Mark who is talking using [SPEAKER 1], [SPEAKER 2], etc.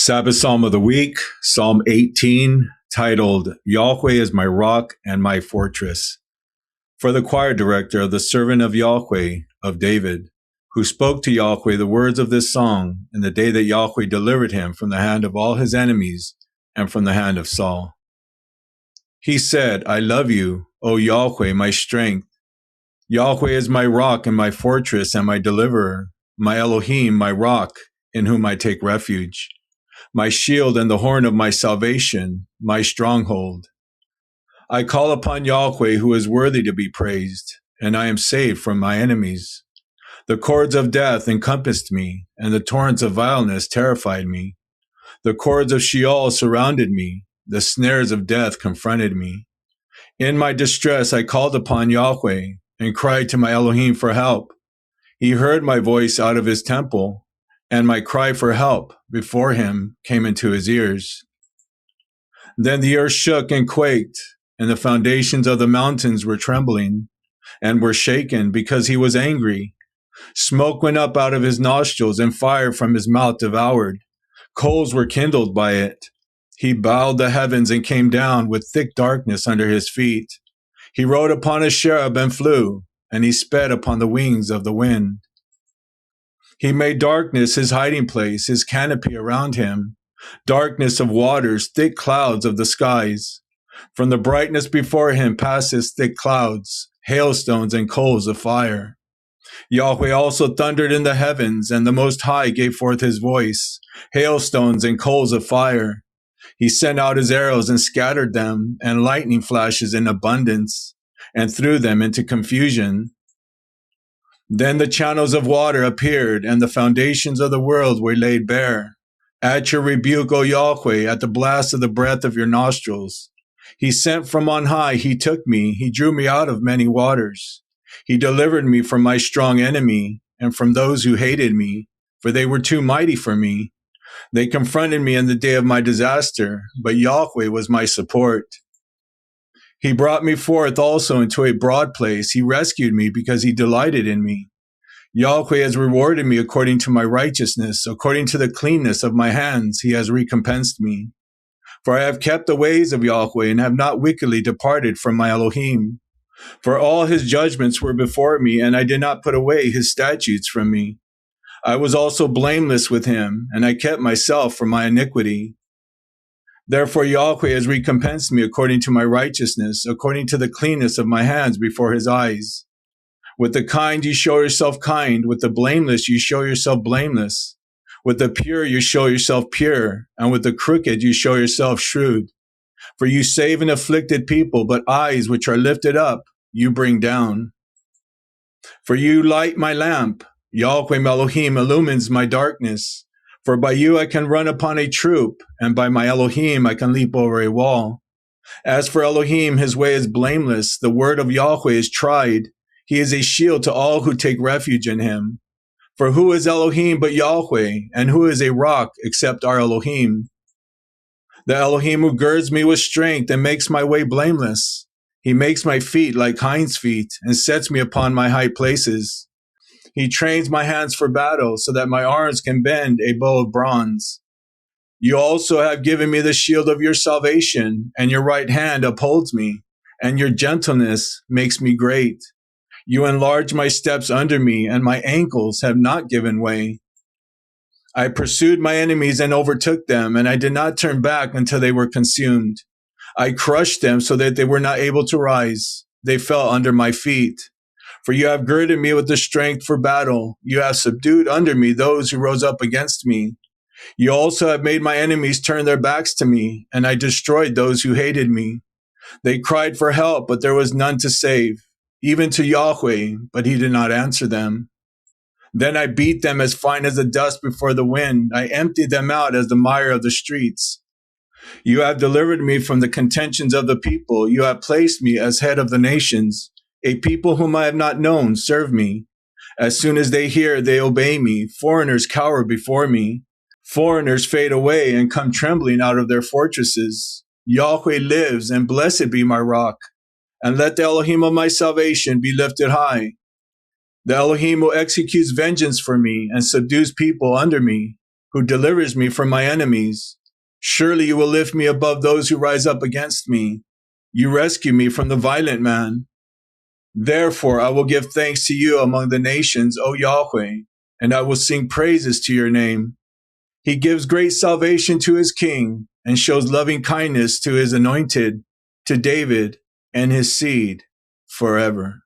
[SPEAKER 1] Sabbath Psalm of the Week, Psalm 18, titled, Yahweh is my rock and my fortress. For the choir director of the servant of Yahweh, of David, who spoke to Yahweh the words of this song in the day that Yahweh delivered him from the hand of all his enemies and from the hand of Saul. He said, I love you, O Yahweh, my strength. Yahweh is my rock and my fortress and my deliverer, my Elohim, my rock, in whom I take refuge, my shield and the horn of my salvation, my stronghold. I call upon Yahweh, who is worthy to be praised, and I am saved from my enemies. The cords of death encompassed me, and the torrents of vileness terrified me. The cords of Sheol surrounded me, the snares of death confronted me. In my distress I called upon Yahweh, and cried to my Elohim for help. He heard my voice out of his temple, and my cry for help before him came into his ears. Then the earth shook and quaked, and the foundations of the mountains were trembling, and were shaken because he was angry. Smoke went up out of his nostrils, and fire from his mouth devoured. Coals were kindled by it. He bowed the heavens and came down with thick darkness under his feet. He rode upon a cherub and flew, and he sped upon the wings of the wind. He made darkness his hiding place, his canopy around him, darkness of waters, thick clouds of the skies. From the brightness before him passes thick clouds, hailstones and coals of fire. Yahweh also thundered in the heavens, and the Most High gave forth his voice, hailstones and coals of fire. He sent out his arrows and scattered them, and lightning flashes in abundance, and threw them into confusion. Then the channels of water appeared, and the foundations of the world were laid bare. At your rebuke, O Yahweh, at the blast of the breath of your nostrils. He sent from on high, he took me, he drew me out of many waters. He delivered me from my strong enemy, and from those who hated me, for they were too mighty for me. They confronted me in the day of my disaster, but Yahweh was my support. He brought me forth also into a broad place. He rescued me because he delighted in me. Yahweh has rewarded me according to my righteousness, according to the cleanness of my hands. He has recompensed me. For I have kept the ways of Yahweh and have not wickedly departed from my Elohim. For all his judgments were before me, and I did not put away his statutes from me. I was also blameless with him, and I kept myself from my iniquity. Therefore Yahweh has recompensed me according to my righteousness, according to the cleanness of my hands before his eyes. With the kind you show yourself kind, with the blameless you show yourself blameless. With the pure you show yourself pure, and with the crooked you show yourself shrewd. For you save an afflicted people, but eyes which are lifted up you bring down. For you light my lamp. Yahweh Elohim illumines my darkness. For by you I can run upon a troop, and by my Elohim I can leap over a wall. As for Elohim, his way is blameless. The word of Yahweh is tried. He is a shield to all who take refuge in him. For who is Elohim but Yahweh, and who is a rock except our Elohim? The Elohim who girds me with strength and makes my way blameless. He makes my feet like hinds' feet and sets me upon my high places. He trains my hands for battle so that my arms can bend a bow of bronze. You also have given me the shield of your salvation, and your right hand upholds me, and your gentleness makes me great. You enlarge my steps under me, and my ankles have not given way. I pursued my enemies and overtook them, and I did not turn back until they were consumed. I crushed them so that they were not able to rise. They fell under my feet. For you have girded me with the strength for battle. You have subdued under me those who rose up against me. You also have made my enemies turn their backs to me, and I destroyed those who hated me. They cried for help, but there was none to save, even to Yahweh, but he did not answer them. Then I beat them as fine as the dust before the wind. I emptied them out as the mire of the streets. You have delivered me from the contentions of the people. You have placed me as head of the nations. A people whom I have not known serve me. As soon as they hear, they obey me. Foreigners cower before me. Foreigners fade away and come trembling out of their fortresses. Yahweh lives, and blessed be my rock. And let the Elohim of my salvation be lifted high. The Elohim who executes vengeance for me and subdues people under me. who delivers me from my enemies. Surely you will lift me above those who rise up against me. You rescue me from the violent man. Therefore, I will give thanks to you among the nations, O Yahweh, and I will sing praises to your name. He gives great salvation to his king and shows loving kindness to his anointed, to David and his seed forever.